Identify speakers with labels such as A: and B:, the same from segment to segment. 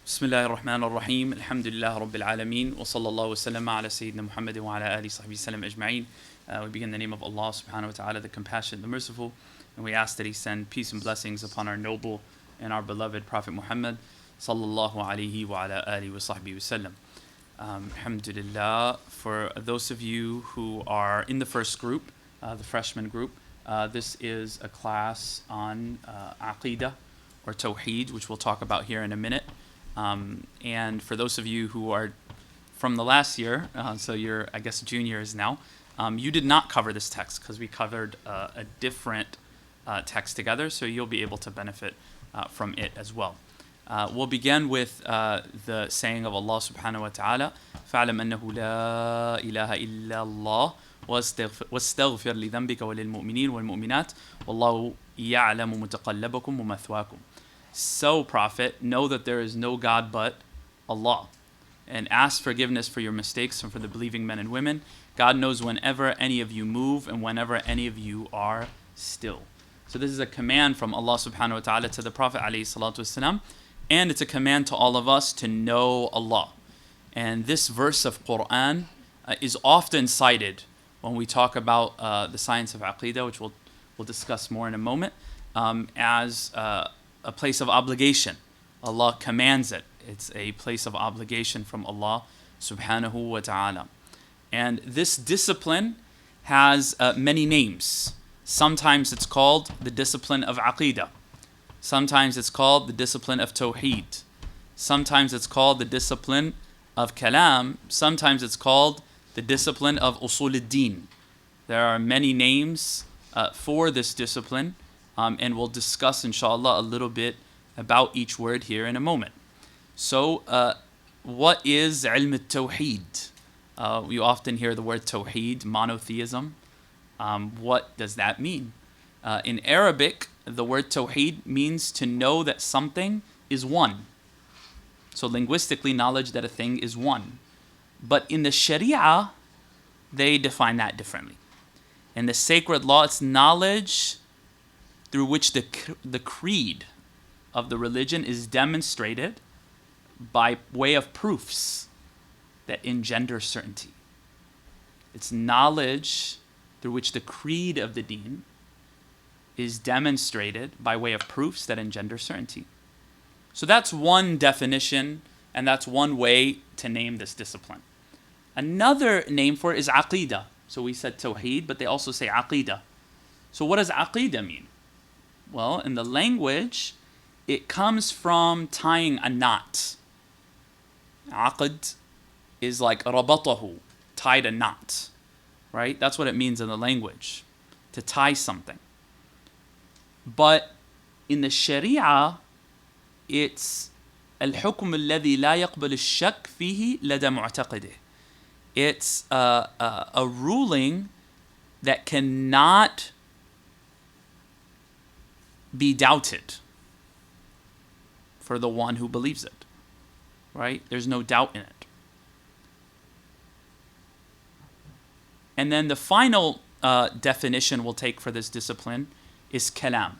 A: بسم الله الرحمن الرحيم الحمد لله رب العالمين وصلى الله وسلم على سيدنا محمد وعلى آله وصحبه وسلم أجمعين. We begin in the name of Allah subhanahu wa ta'ala, the compassionate, the merciful, and we ask that He send peace and blessings upon our noble and our beloved Prophet Muhammad sallallahu alayhi wa ala alihi wa sahbihi wa sallam. Alhamdulillah, for those of you who are in the first group, the freshman group, this is a class on Aqidah or Tawhid, which we'll talk about here in a minute. And for those of you who are from the last year, so you're, I guess, juniors now, you did not cover this text because we covered a different text together, so you'll be able to benefit from it as well. We'll begin with the saying of Allah subhanahu wa ta'ala, فَعْلَمْ أَنَّهُ لَا إِلَهَ إِلَّا اللَّهُ وَاسْتَغْفِرْ لِذَنْبِكَ وَلِلْمُؤْمِنِينَ وَالْمُؤْمِنَاتِ وَاللَّهُ يَعْلَمُ مُتَقَلَّبَكُمْ وَمَثْوَاكُمْ. So, Prophet, know that there is no God but Allah, and ask forgiveness for your mistakes and for the believing men and women. God knows whenever any of you move and whenever any of you are still. So this is a command from Allah subhanahu wa ta'ala to the Prophet alayhi salatu wasalam, and it's a command to all of us to know Allah. And this verse of Quran is often cited when we talk about the science of Aqidah, which we'll discuss more in a moment, as a place of obligation. Allah commands it. It's a place of obligation from Allah subhanahu wa ta'ala. And this discipline has many names. Sometimes it's called the discipline of Aqidah. Sometimes it's called the discipline of Tawhid. Sometimes it's called the discipline of Kalam. Sometimes it's called the discipline of Usul al-Din. There are many names for this discipline. And we'll discuss, inshallah, a little bit about each word here in a moment. So, what is ilm al-tawheed? You often hear the word tawheed, monotheism. What does that mean? In Arabic, the word tawheed means to know that something is one. So, linguistically, knowledge that a thing is one. But in the Sharia, they define that differently. In the sacred law, it's knowledge through which the creed of the religion is demonstrated by way of proofs that engender certainty. It's knowledge through which the creed of the deen is demonstrated by way of proofs that engender certainty. So that's one definition, and that's one way to name this discipline. Another name for it is Aqidah. So we said Tawheed, but they also say Aqidah. So what does Aqidah mean? Well, in the language, it comes from tying a knot. Aqd is like rabatahu, tied a knot, right? That's what it means in the language, to tie something. But in the Sharia, it's الحكم الذي لا يقبل الشك فيه لدى معتقده. It's a ruling that cannot be doubted for the one who believes it, right? There's no doubt in it. And then the final definition we'll take for this discipline is kalam.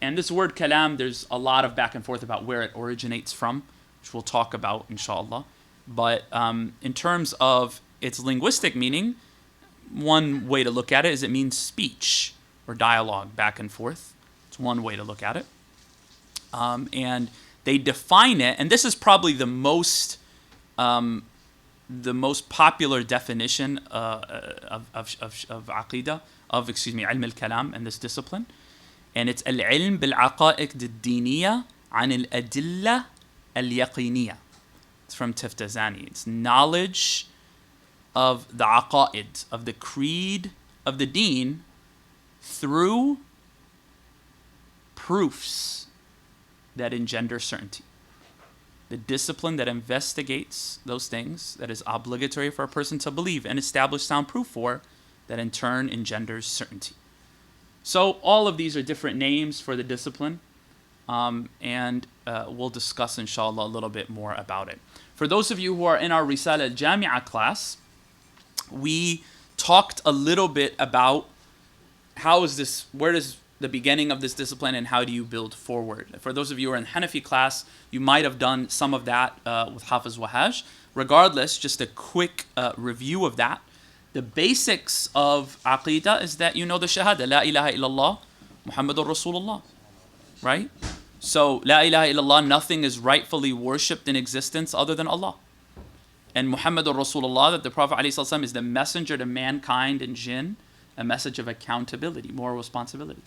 A: And this word kalam, there's a lot of back and forth about where it originates from, which we'll talk about, inshallah. But in terms of its linguistic meaning, one way to look at it is it means speech or dialogue back and forth. One way to look at it. And they define it, and this is probably the most popular definition of Aqidah, ilm al-kalam, and this discipline. And it's al-ilm bil-aqa'iq al-diniyya an al-adilla al-yaqiniyya. It's from Tiftazani. It's knowledge of the aqa'id, of the creed of the deen, through proofs that engender certainty. The discipline that investigates those things that is obligatory for a person to believe and establish sound proof for, that in turn engenders certainty. So all of these are different names for the discipline, and we'll discuss, inshallah, a little bit more about it. For those of you who are in our Risala al-Jami'ah class, we talked a little bit about where does the beginning of this discipline and how do you build forward. For those of you who are in Hanafi class, you might have done some of that with Hafiz Wahaj. Regardless, just a quick review of that. The basics of Aqidah is that you know the Shahada, La ilaha illallah, Muhammadur Rasulullah, right? So, La ilaha illallah, nothing is rightfully worshipped in existence other than Allah. And Muhammadur Rasulullah, that the Prophet ﷺ is the messenger to mankind and jinn, a message of accountability, moral responsibility.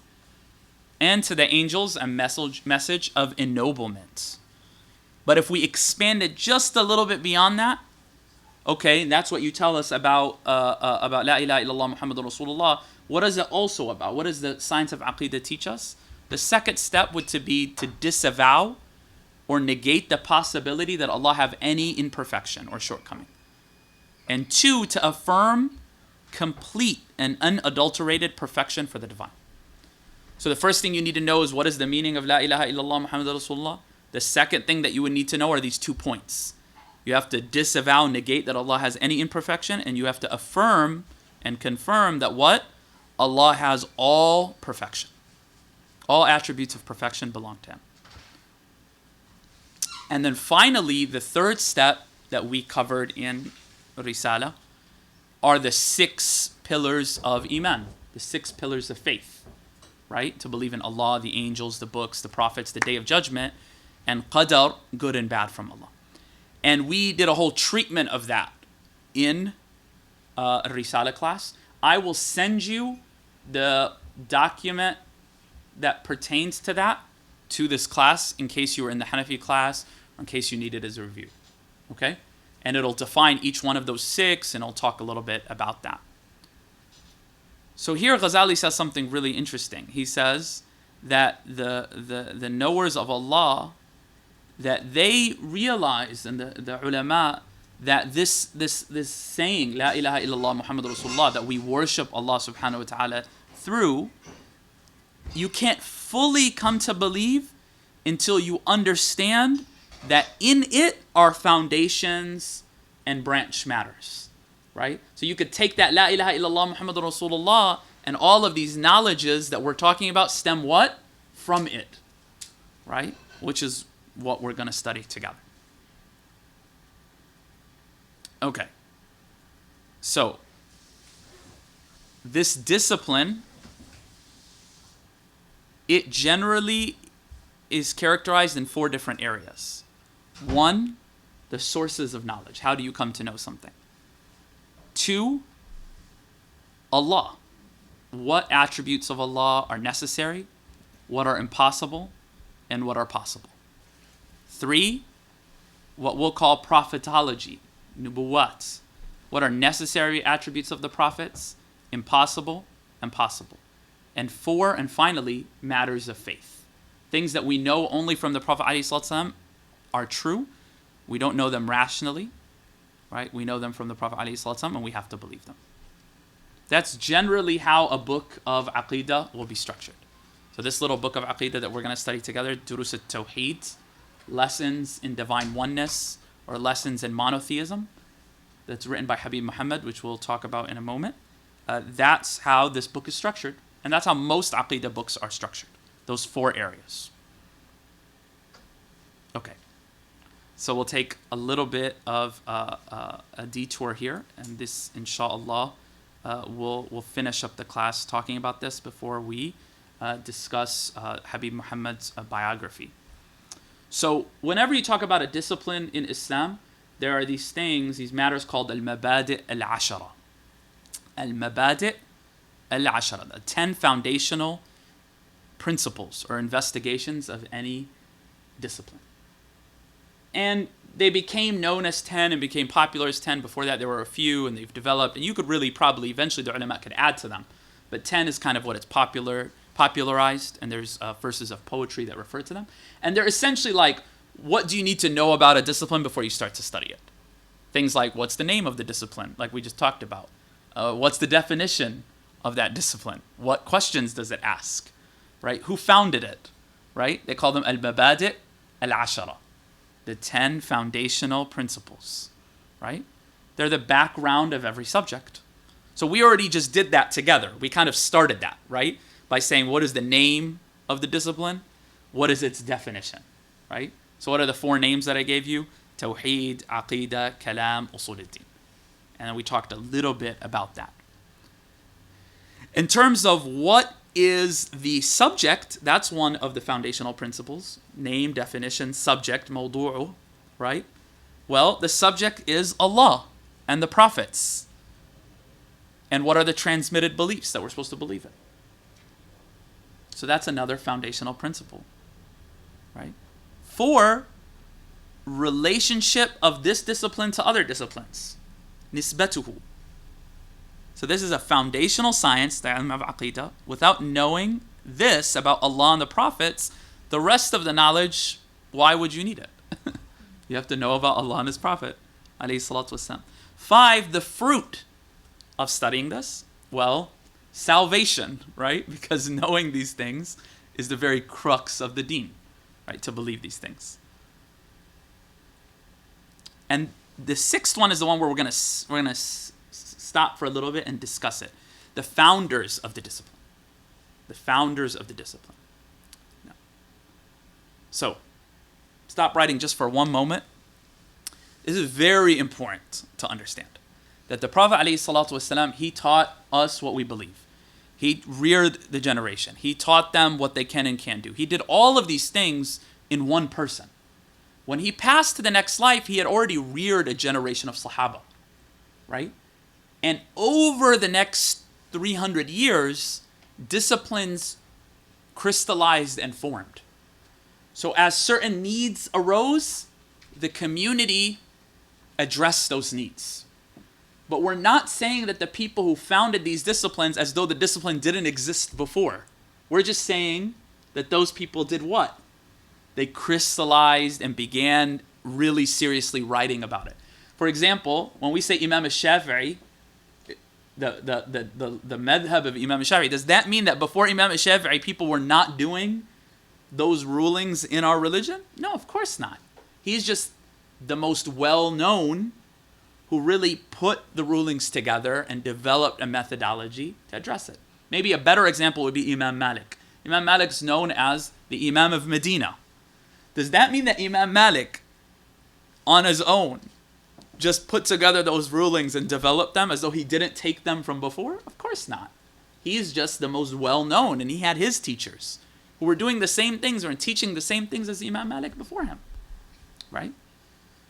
A: And to the angels, a message of ennoblement. But if we expand it just a little bit beyond that, okay, that's what you tell us about La ilaha illallah Muhammadur Rasulullah. What is it also about? What does the science of Aqidah teach us? The second step would be to disavow or negate the possibility that Allah have any imperfection or shortcoming. And 2, to affirm complete and unadulterated perfection for the divine. So the first thing you need to know is what is the meaning of La ilaha illallah Muhammadur Rasulullah. The second thing that you would need to know are these 2 points. You have to disavow, negate that Allah has any imperfection, and you have to affirm and confirm that what? Allah has all perfection. All attributes of perfection belong to Him. And then finally, the third step that we covered in Risala are the 6 pillars of Iman, the 6 pillars of faith, right? To believe in Allah, the angels, the books, the prophets, the Day of Judgment, and Qadar, good and bad from Allah. And we did a whole treatment of that in a Risala class. I will send you the document that pertains to that to this class in case you were in the Hanafi class or in case you need it as a review. Okay? And it'll define each one of those 6 and I'll talk a little bit about that. So here Ghazali says something really interesting. He says that the knowers of Allah, that they realize, and the ulama, that this saying, La ilaha illallah Muhammadur Rasulullah, that we worship Allah subhanahu wa ta'ala through, you can't fully come to believe until you understand that in it are foundations and branch matters, right? So you could take that La ilaha illallah Muhammadur Rasulullah and all of these knowledges that we're talking about stem what? From it, right? Which is what we're going to study together. Okay. So, this discipline, it generally is characterized in 4 different areas. 1, the sources of knowledge. How do you come to know something? 2, Allah. What attributes of Allah are necessary, what are impossible, and what are possible. 3, what we'll call prophetology, nubuwat. What are necessary attributes of the prophets, impossible, and possible. And 4, and finally, matters of faith. Things that we know only from the Prophet ﷺ are true. We don't know them rationally, right? We know them from the Prophet ﷺ and we have to believe them. That's generally how a book of Aqidah will be structured. So this little book of Aqidah that we're going to study together, Durus al-Tawhid, lessons in divine oneness or lessons in monotheism, that's written by Habib Muhammad, which we'll talk about in a moment. That's how this book is structured. And that's how most Aqidah books are structured. Those 4 areas. Okay. So we'll take a little bit of a detour here. And this, inshallah, we'll finish up the class talking about this before we discuss Habib Muhammad's biography. So whenever you talk about a discipline in Islam, there are these things, these matters called al-mabadi' al-ashara. Al-mabadi' al-ashara, the 10 foundational principles or investigations of any discipline. And they became known as 10 and became popular as 10. Before that, there were a few, and they've developed. And you could really probably, eventually, the ulama could add to them. But 10 is kind of what it's popularized, and there's verses of poetry that refer to them. And they're essentially like, what do you need to know about a discipline before you start to study it? Things like, what's the name of the discipline, like we just talked about? What's the definition of that discipline? What questions does it ask? Right? Who founded it? Right? They call them al-mabadi' al-ashara, the 10 foundational principles. Right? They're the background of every subject. So we already just did that together. We kind of started that, right? by saying, what is the name of the discipline? What is its definition, right? So what are the 4 names that I gave you? Tawhid, Aqidah, Kalam, Usul al-Din. And then we talked a little bit about that. In terms of what is the subject, that's one of the foundational principles. Name, definition, subject, mawdu'u, right? Well, the subject is Allah and the prophets. And what are the transmitted beliefs that we're supposed to believe in? So that's another foundational principle, right? 4, relationship of this discipline to other disciplines. Nisbatuhu. So this is a foundational science, the ilm of aqidah. Without knowing this about Allah and the prophets, the rest of the knowledge, why would you need it? You have to know about Allah and His Prophet, alayhi salatu wasalam. 5, the fruit of studying this. Well, salvation, right? Because knowing these things is the very crux of the deen, right? To believe these things. And the 6th one is the one where we're gonna stop for a little bit and discuss it. The founders of the discipline. The founders of the discipline. No. So, stop writing just for one moment. This is very important to understand. That the Prophet ﷺ, he taught us what we believe. He reared the generation. He taught them what they can and can't do. He did all of these things in one person. When he passed to the next life, he had already reared a generation of Sahaba, right? And over the next 300 years, disciplines crystallized and formed. So as certain needs arose, the community addressed those needs. But we're not saying that the people who founded these disciplines as though the discipline didn't exist before. We're just saying that those people did what? They crystallized and began really seriously writing about it. For example, when we say Imam al-Shafi'i, the madhab of Imam al-Shafi'i, does that mean that before Imam al-Shafi'i people were not doing those rulings in our religion? No, of course not. He's just the most well-known who really put the rulings together and developed a methodology to address it. Maybe a better example would be Imam Malik. Imam Malik's known as the Imam of Medina. Does that mean that Imam Malik, on his own, just put together those rulings and developed them as though he didn't take them from before? Of course not. He's just the most well-known, and he had his teachers who were doing the same things or teaching the same things as Imam Malik before him, right?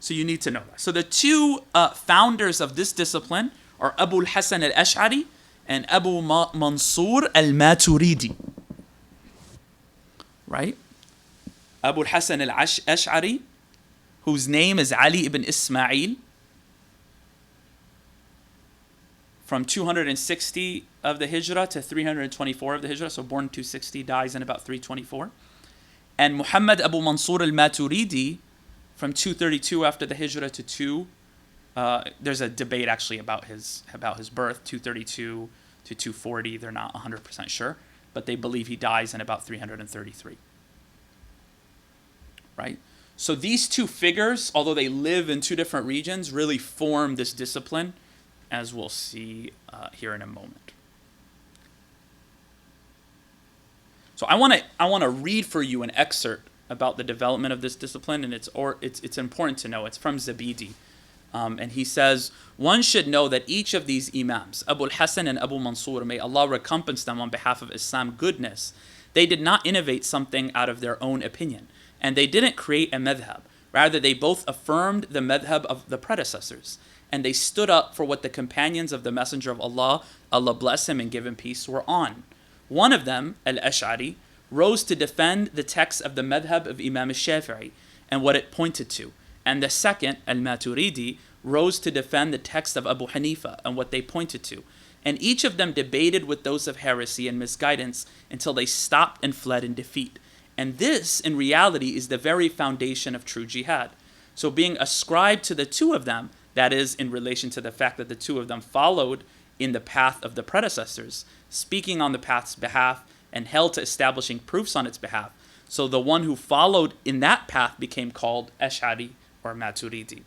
A: So you need to know that. So the 2 founders of this discipline are Abu al-Hasan al-Ash'ari and Abu Mansur al-Maturidi, right? Abu al-Hasan al-Ash'ari, whose name is Ali ibn Ismail, from 260 of the Hijrah to 324 of the Hijrah, so born 260, dies in about 324. And Muhammad Abu Mansur al-Maturidi, from 232 after the Hijrah to 2. There's a debate actually about his birth, 232 to 240. They're not 100% sure, but they believe he dies in about 333. Right? So these 2 figures, although they live in 2 different regions, really form this discipline, as we'll see here in a moment. So I want to read for you an excerpt about the development of this discipline, and it's important to know. It's from Zabidi. And he says, one should know that each of these imams, Abu al-Hasan and Abu Mansur, may Allah recompense them on behalf of Islam goodness, they did not innovate something out of their own opinion. And they didn't create a madhab. Rather, they both affirmed the madhab of the predecessors. And they stood up for what the companions of the Messenger of Allah, Allah bless him and give him peace, were on. One of them, al-Ash'ari, rose to defend the text of the madhab of Imam al-Shafi'i and what it pointed to. And the second, al-Maturidi, rose to defend the text of Abu Hanifa and what they pointed to. And each of them debated with those of heresy and misguidance until they stopped and fled in defeat. And this, in reality, is the very foundation of true jihad. So being ascribed to the 2 of them, that is, in relation to the fact that the 2 of them followed in the path of the predecessors, speaking on the path's behalf, and held to establishing proofs on its behalf. So the one who followed in that path became called Ash'ari or Maturidi,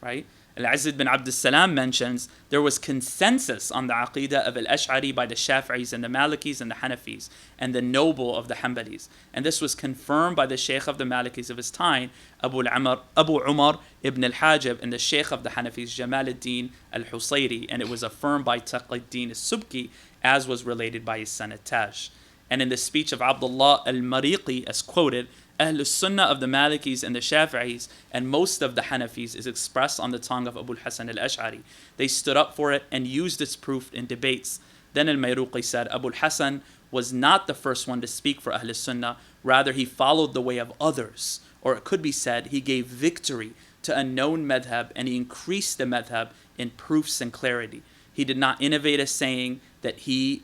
A: right? Al-Izz bin Abd salam mentions there was consensus on the Aqidah of Al-Ash'ari by the Shafi'is and the Malikis and the Hanafis and the noble of the Hanbalis. And this was confirmed by the Shaykh of the Malikis of his time, Abu Umar ibn al-Hajib, and the Shaykh of the Hanafis, Jamal ad-Din al-Husayri, and it was affirmed by Taqi-ad-Din al-Subki, as was related by his son At-Taj. And in the speech of Abdullah al-Mariqi, as quoted, Ahlus Sunnah of the Malikis and the Shafi'is and most of the Hanafis is expressed on the tongue of Abu al-Hasan al-Ash'ari. They stood up for it and used its proof in debates. Then al-Mayruqi said, Abu al-Hasan was not the first one to speak for Ahlus Sunnah, rather he followed the way of others. Or it could be said, he gave victory to a known madhab and he increased the madhab in proofs and clarity. He did not innovate a saying that he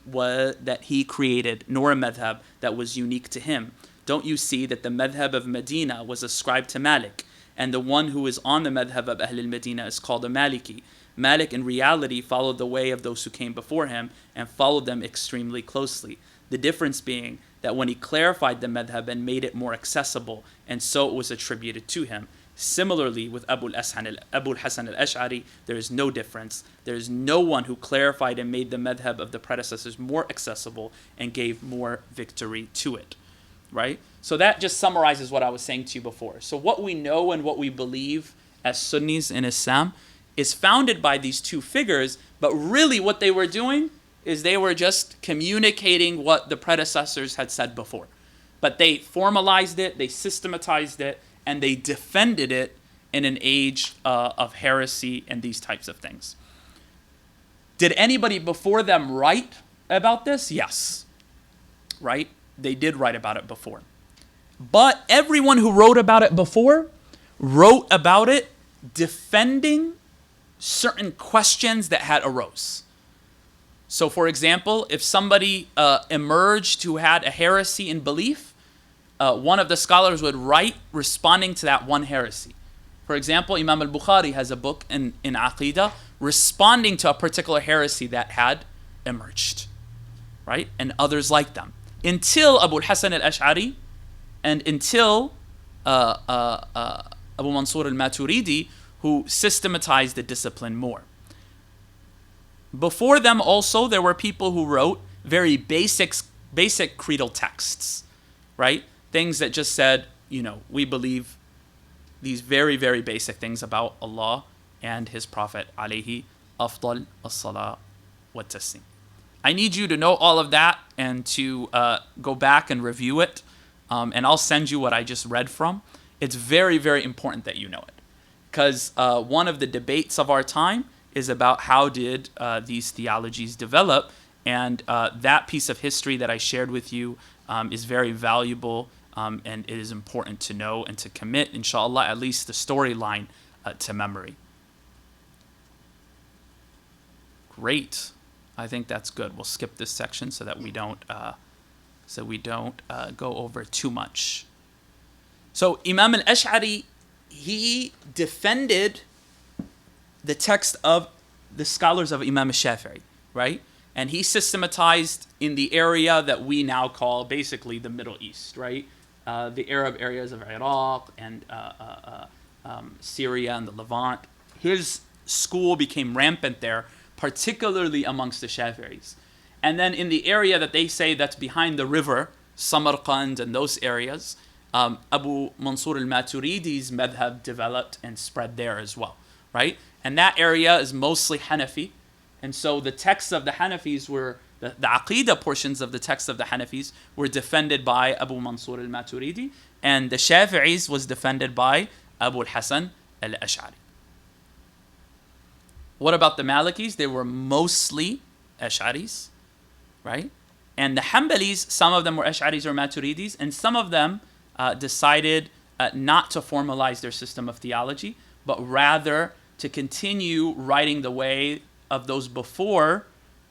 A: created, nor a madhab that was unique to him. Don't you see that the madhab of Medina was ascribed to Malik, and the one who is on the madhab of Ahl al-Medina is called a Maliki. Malik in reality followed the way of those who came before him and followed them extremely closely. The difference being that when he clarified the madhab and made it more accessible, and so it was attributed to him. Similarly, with Abu al-Hasan al-Ash'ari, there is no difference. There is no one who clarified and made the madhab of the predecessors more accessible and gave more victory to it. Right? So that just summarizes what I was saying to you before. So what we know and what we believe as Sunnis in Islam is founded by these two figures, but really what they were doing is they were just communicating what the predecessors had said before. But they formalized it, they systematized it, and they defended it in an age of heresy and these types of things. Did anybody before them write about this? Yes. Right? They did write about it before. But everyone who wrote about it before wrote about it defending certain questions that had arose. So for example, if somebody emerged who had a heresy in belief, one of the scholars would write responding to that one heresy. For example, Imam al-Bukhari has a book in Aqidah responding to a particular heresy that had emerged, right? And others like them. Until Abu al-Hasan al-Ash'ari and until Abu Mansur al-Maturidi, who systematized the discipline more. Before them also, there were people who wrote very basic creedal texts, right? Things that just said, we believe these very, very basic things about Allah and His Prophet, alayhi afdal as-salah wa taslim. I need you to know all of that and to go back and review it. And I'll send you what I just read from. It's very, very important that you know it. Because one of the debates of our time is about how did these theologies develop. And that piece of history that I shared with you is very valuable. And it is important to know and to commit, inshallah, at least the storyline to memory. Great. I think that's good. We'll skip this section so that we don't go over too much. So Imam al-Ash'ari, he defended the text of the scholars of Imam al-Shafi'i, right? And he systematized in the area that we now call basically the Middle East, right? The Arab areas of Iraq and Syria and the Levant. His school became rampant there, particularly amongst the Shafi'is. And then in the area that they say that's behind the river, Samarkand and those areas, Abu Mansur al-Maturidi's madhab developed and spread there as well, right? And that area is mostly Hanafi. And so the texts of the Hanafis were, the Aqidah portions of the texts of the Hanafis were defended by Abu Mansur al-Maturidi, and the Shafi'is was defended by Abu al-Hasan al-Ash'ari. What about the Malikis? They were mostly Ash'aris, right? And the Hanbalis, some of them were Ash'aris or Maturidis, and some of them decided not to formalize their system of theology, but rather to continue writing the way of those before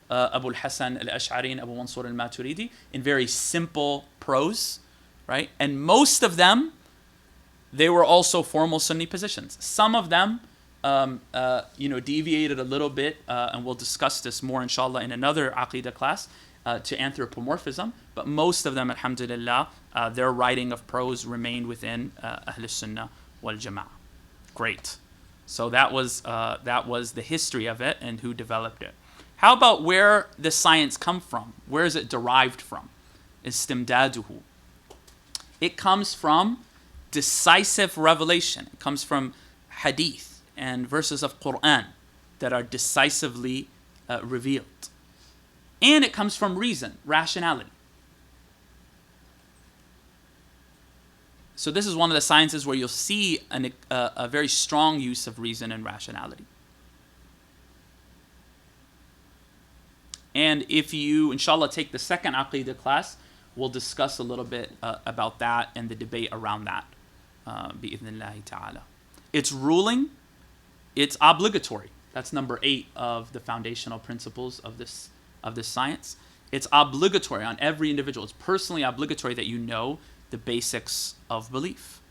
A: Abu al-Hasan al-Ash'ari and Abu Mansur al-Maturidi in very simple prose, right? And most of them, they were also formal Sunni positions. Some of them deviated a little bit, and we'll discuss this more, inshallah, in another Aqidah class, to anthropomorphism. But most of them, alhamdulillah, their writing of prose remained within Ahl Sunnah wal Jama'ah. Great. So that was the history of it and who developed it. How about where the science come from? Where is it derived from? Istimdaduhu. It comes from decisive revelation. It comes from hadith and verses of Quran that are decisively revealed. And it comes from reason, rationality. So this is one of the sciences where you'll see a very strong use of reason and rationality. And if you, inshallah, take the second Aqidah class, we'll discuss a little bit about that and the debate around that. Bi'idhnillahi ta'ala. It's ruling, it's obligatory. That's number 8 of the foundational principles of this science. It's obligatory on every individual. It's personally obligatory that you know the basics of belief.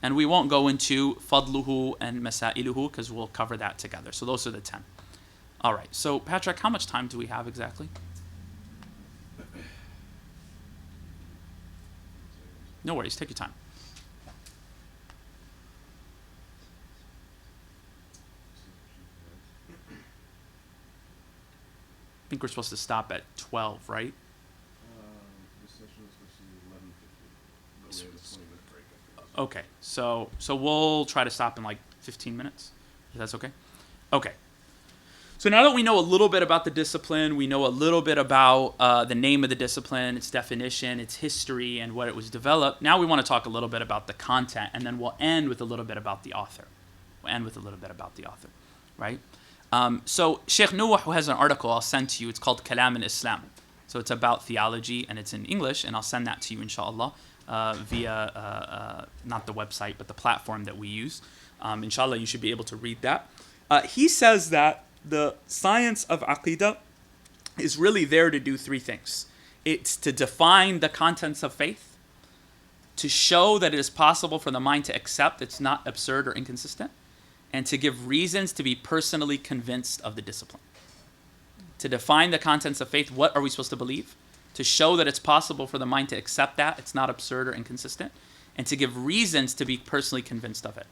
A: And we won't go into fadluhu and masailuhu because we'll cover that together. So those are the 10. All right. So Patrick, how much time do we have exactly? No worries. Take your time. I think we're supposed to stop at 12, right?
B: This session is supposed to be 11:50. But we have a 20-minute break after this.
A: Okay, so we'll try to stop in like 15 minutes, if that's okay? Okay. So now that we know a little bit about the discipline, we know a little bit about the name of the discipline, its definition, its history, and what it was developed, now we want to talk a little bit about the content, and then we'll end with a little bit about the author. Right? So Sheikh Nuh, who has an article I'll send to you, it's called Kalam al-Islam. So it's about theology, and it's in English, and I'll send that to you, inshallah, via, not the website, but the platform that we use. Inshallah, you should be able to read that. He says that the science of Aqidah is really there to do 3 things. It's to define the contents of faith, to show that it is possible for the mind to accept it's not absurd or inconsistent, and to give reasons to be personally convinced of the discipline. To define the contents of faith, what are we supposed to believe? To show that it's possible for the mind to accept that it's not absurd or inconsistent, and to give reasons to be personally convinced of it.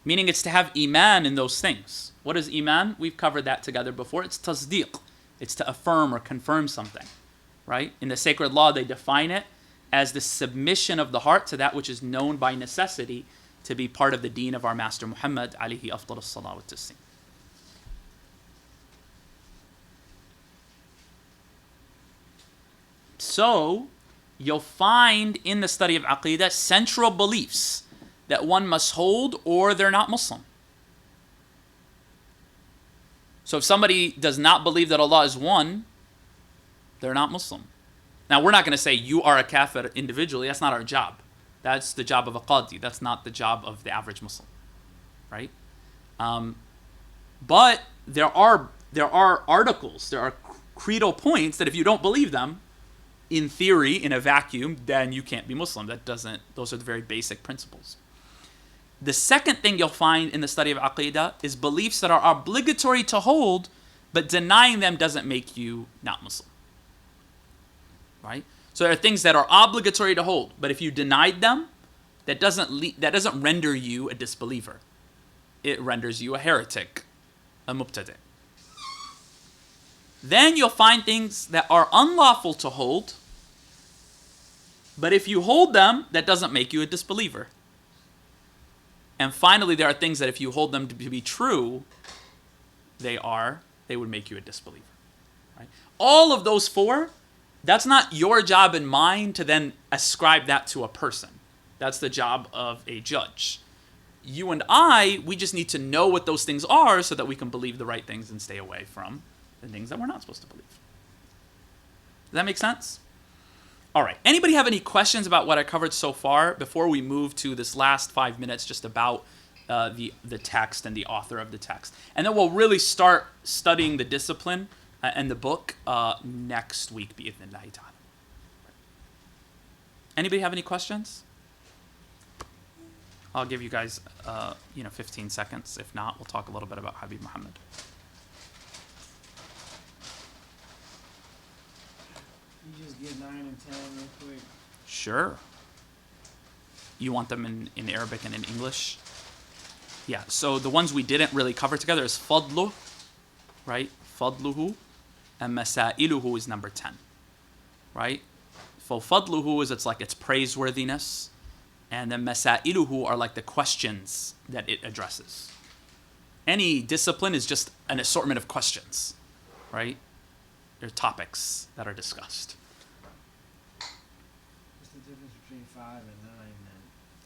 A: Meaning it's to have iman in those things. What is iman? We've covered that together before. It's tasdeeq. It's to affirm or confirm something, right? In the sacred law, they define it as the submission of the heart to that which is known by necessity to be part of the deen of our Master Muhammad alayhi afdal as-salat wa taslim. So, you'll find in the study of Aqidah central beliefs that one must hold or they're not Muslim. So if somebody does not believe that Allah is one, they're not Muslim. Now, we're not going to say you are a kafir individually. That's not our job. That's the job of a qadi. That's not the job of the average Muslim, right? But there are articles, there are creedal points that if you don't believe them, in theory, in a vacuum, then you can't be Muslim. Those are the very basic principles. The second thing you'll find in the study of Aqidah is beliefs that are obligatory to hold, but denying them doesn't make you not Muslim. Right? So there are things that are obligatory to hold, but if you denied them, that doesn't render you a disbeliever. It renders you a heretic, a mubtadi'. Then you'll find things that are unlawful to hold, but if you hold them, that doesn't make you a disbeliever. And finally, there are things that if you hold them to be true, they would make you a disbeliever. Right? All of those 4, that's not your job and mine to then ascribe that to a person. That's the job of a judge. You and I, we just need to know what those things are so that we can believe the right things and stay away from the things that we're not supposed to believe. Does that make sense? All right. Anybody have any questions about what I covered so far before we move to this last 5 minutes just about the text and the author of the text? And then we'll really start studying the discipline and the book next week, bi'idhnillahi ta'ala. Anybody have any questions? I'll give you guys 15 seconds. If not, we'll talk a little bit about Habib Muhammad.
C: You just get 9 and 10 real quick.
A: Sure. You want them in Arabic and in English? Yeah, so the ones we didn't really cover together is fadlu, right? Fadluhu, and masailuhu is number 10, right? For fadluhu is it's praiseworthiness, and then masailuhu are like the questions that it addresses. Any discipline is just an assortment of questions, right? They're topics that are discussed.
C: What's the difference between 5 and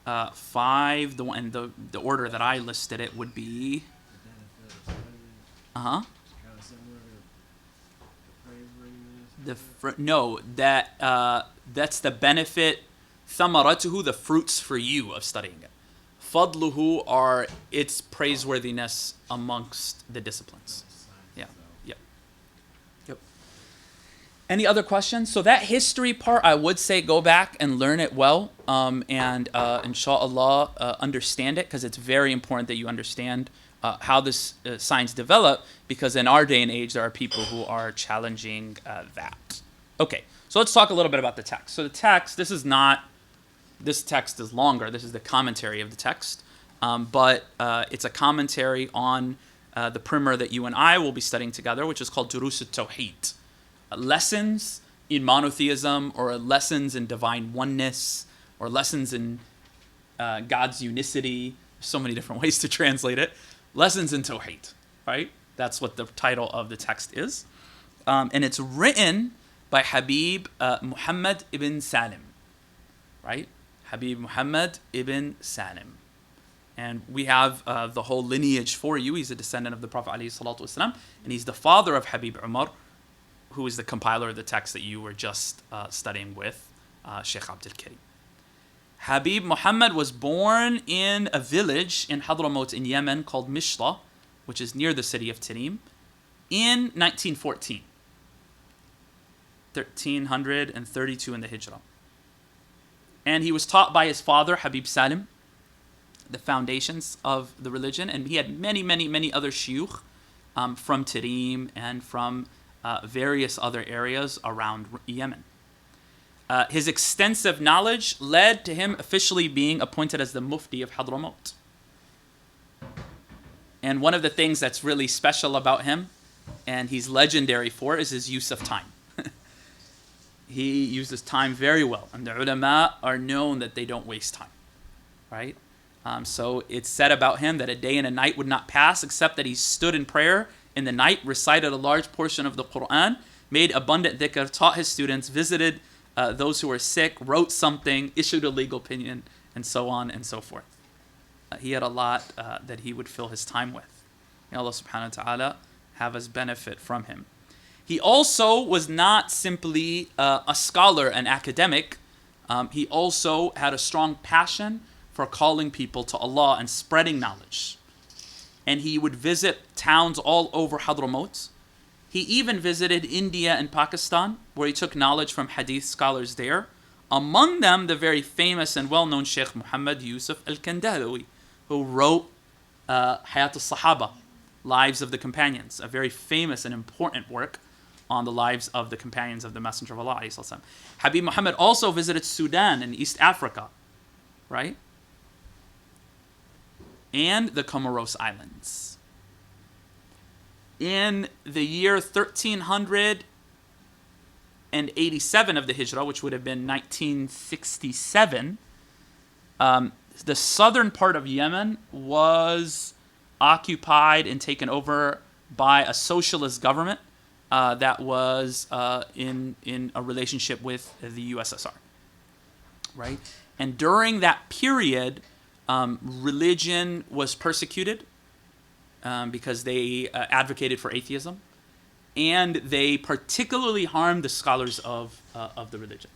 C: 9 then?
A: 5, the order that I listed it would be,
C: The benefit of studying
A: uh-huh.
C: is kind of similar to the praiseworthiness.
A: That's the benefit, thamaratuhu, the fruits for you of studying it. Fadluhu are its praiseworthiness amongst the disciplines. Yeah. Yep. Yep. Any other questions? So that history part, I would say go back and learn it well, and inshallah understand it, because it's very important that you understand how this science developed, because in our day and age there are people who are challenging that. Okay, so let's talk a little bit about the text. So the text, this text is longer. This is the commentary of the text, but it's a commentary on the primer that you and I will be studying together, which is called Durus Tawhid. Lessons in monotheism, or lessons in divine oneness, or lessons in God's unicity. So many different ways to translate it. Lessons in Tawhid, right? That's what the title of the text is. And it's written by Habib Muhammad ibn Salim, right? Habib Muhammad ibn Salim. And we have the whole lineage for you. He's a descendant of the Prophet ﷺ, and he's the father of Habib Umar, who is the compiler of the text that you were just studying with, Sheikh Abdul Karim. Habib Muhammad was born in a village in Hadramaut in Yemen called Mishla, which is near the city of Tarim, in 1914. 1332 in the Hijrah. And he was taught by his father, Habib Salim, the foundations of the religion. And he had many, many, many other shuyukh from Tarim and from various other areas around Yemen. His extensive knowledge led to him officially being appointed as the Mufti of Hadramaut. And one of the things that's really special about him, and he's legendary for, is his use of time. He uses time very well. And the ulama are known that they don't waste time, right? So it's said about him that a day and a night would not pass except that he stood in prayer in the night, recited a large portion of the Quran, made abundant dhikr, taught his students, visited those who were sick, wrote something, issued a legal opinion, and so on and so forth. He had a lot that he would fill his time with. May Allah subhanahu wa ta'ala have us benefit from him. He also was not simply a scholar and academic. He also had a strong passion for calling people to Allah and spreading knowledge. And he would visit towns all over Hadramaut. He even visited India and Pakistan, where he took knowledge from hadith scholars there. Among them, the very famous and well-known Sheikh Muhammad Yusuf al-Kandahalawi, who wrote Hayat al-Sahaba, Lives of the Companions, a very famous and important work on the lives of the companions of the Messenger of Allah. Habib Muhammad also visited Sudan and East Africa, right? And the Comoros Islands. In the year 1387 of the Hijrah, which would have been 1967, the southern part of Yemen was occupied and taken over by a socialist government that was in a relationship with the USSR, right? And during that period, religion was persecuted because they advocated for atheism, and they particularly harmed the scholars of the religion.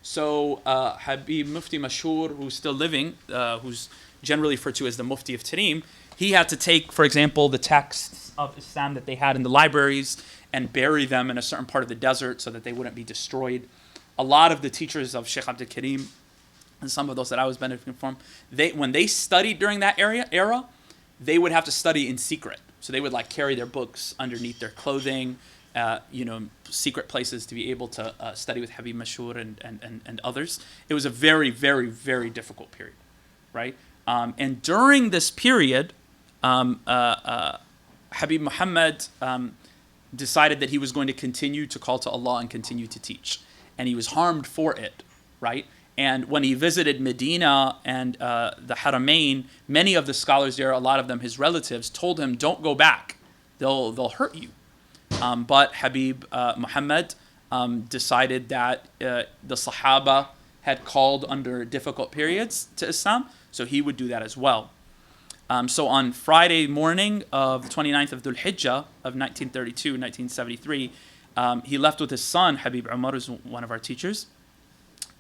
A: So Habib Mufti Mashhur, who's still living, who's generally referred to as the Mufti of Tarim, he had to take, for example, the texts of Islam that they had in the libraries and bury them in a certain part of the desert so that they wouldn't be destroyed. A lot of the teachers of Sheikh Abdul Karim, and some of those that I was benefiting from, when they studied during that era, they would have to study in secret. So they would carry their books underneath their clothing, secret places to be able to study with Habib Mashhur and others. It was a very, very, very difficult period, right? And during this period, Habib Muhammad decided that he was going to continue to call to Allah and continue to teach. And he was harmed for it, right? And when he visited Medina and the Haramain, many of the scholars there, a lot of them his relatives, told him, don't go back. They'll hurt you. But Habib Muhammad decided that the Sahaba had called under difficult periods to Islam, so he would do that as well. So on Friday morning of the 29th of Dhul Hijjah of 1973, he left with his son, Habib Umar, who's one of our teachers,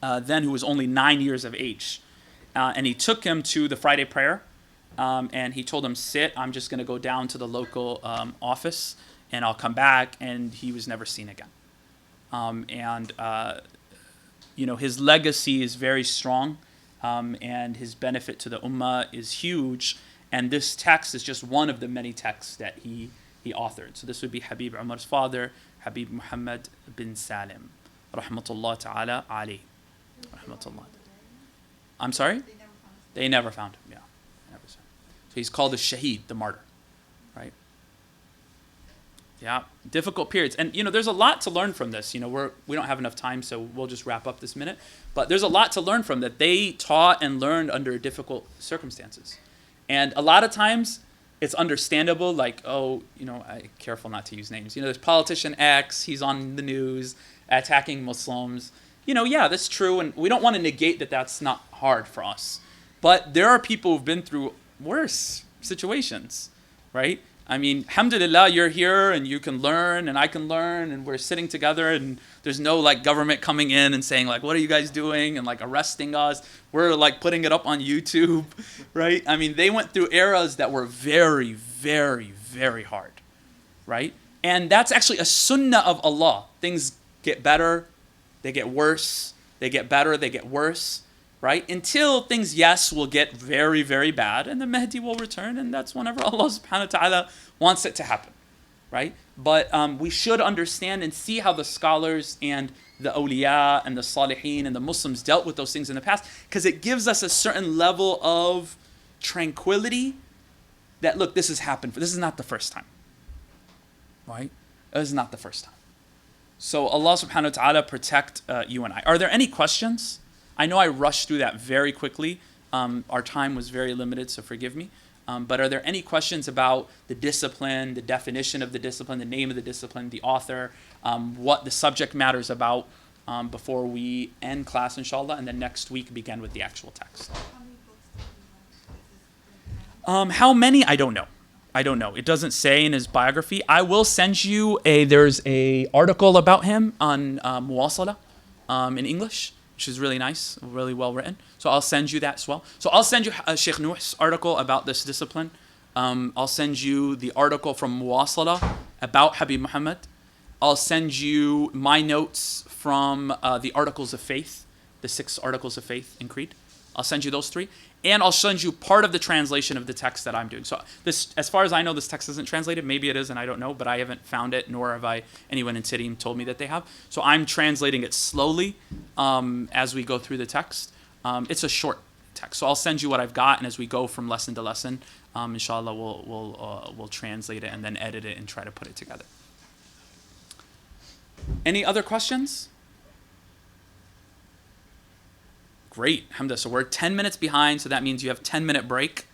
A: then who was only 9 years of age. And he took him to the Friday prayer, and he told him, sit, I'm just going to go down to the local office, and I'll come back, and he was never seen again. His legacy is very strong, and his benefit to the ummah is huge, and this text is just one of the many texts that he authored. So this would be Habib Umar's father, Habib Muhammad bin Salim, rahmatullah ta'ala alayh. Rahmatullah. I'm sorry? They never found him, yeah. Never found him. So he's called the Shaheed, the martyr, right? Yeah, difficult periods. And, there's a lot to learn from this. We don't have enough time, so we'll just wrap up this minute. But there's a lot to learn from that. They taught and learned under difficult circumstances. And a lot of times, it's understandable, like, careful not to use names. There's politician X, he's on the news, attacking Muslims. Yeah, that's true, and we don't want to negate that that's not hard for us. But there are people who've been through worse situations, right? I mean, alhamdulillah, you're here and you can learn and I can learn and we're sitting together and there's no government coming in and saying what are you guys doing and arresting us. We're putting it up on YouTube, right? I mean, they went through eras that were very, very, very hard, right? And that's actually a sunnah of Allah. Things get better, they get worse, they get better, they get worse, right? Until things, yes, will get very, very bad, and the Mahdi will return, and that's whenever Allah subhanahu wa ta'ala wants it to happen, right? But we should understand and see how the scholars and the awliya and the salihin and the Muslims dealt with those things in the past, because it gives us a certain level of tranquility that, look, this has happened. This is not the first time, right? This is not the first time. So Allah subhanahu wa ta'ala protect you and I. Are there any questions? I know I rushed through that very quickly. Our time was very limited, so forgive me. But are there any questions about the discipline, the definition of the discipline, the name of the discipline, the author, what the subject matter is about before we end class, inshallah, and then next week begin with the actual text? How many? I don't know. It doesn't say in his biography. I will send you there's a article about him on Muwasala in English, which is really nice, really well written. So I'll send you that as well. So I'll send you Sheikh Nuh's article about this discipline. I'll send you the article from Muwasala about Habib Muhammad. I'll send you my notes from the Articles of Faith, the 6 Articles of Faith in Creed. I'll send you those 3. And I'll send you part of the translation of the text that I'm doing. So this, as far as I know, this text isn't translated. Maybe it is, and I don't know, but I haven't found it, nor have anyone in Tidim told me that they have. So I'm translating it slowly as we go through the text. It's a short text. So I'll send you what I've got, and as we go from lesson to lesson, inshallah, we'll translate it and then edit it and try to put it together. Any other questions? Great, alhamdulillah. So we're 10 minutes behind, so that means you have 10-minute break.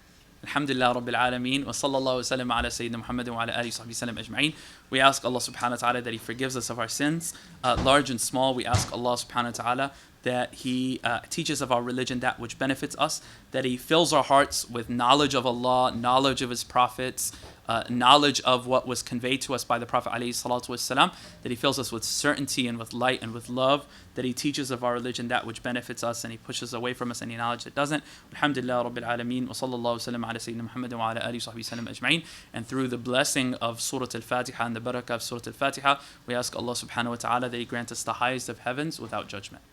A: Alhamdulillah Rabbil Alameen. Wa sallallahu wa sallam ala Sayyidina Muhammad wa ala alihi wa sallam ajma'in. We ask Allah subhanahu wa ta'ala that He forgives us of our sins, large and small. We ask Allah subhanahu wa ta'ala that He teaches of our religion that which benefits us, that He fills our hearts with knowledge of Allah, knowledge of His prophets, knowledge of what was conveyed to us by the Prophet ﷺ, that He fills us with certainty and with light and with love, that He teaches of our religion that which benefits us and He pushes away from us any knowledge that doesn't. Alhamdulillah Rabbil Alameen. Wa sallallahu wa sallam ala Sayyidina Muhammad wa ala alihi wa sallam ajma'in. And through the blessing of Surah Al-Fatiha and the barakah of Surah Al-Fatiha, we ask Allah subhanahu wa ta'ala that He grant us the highest of heavens without judgment.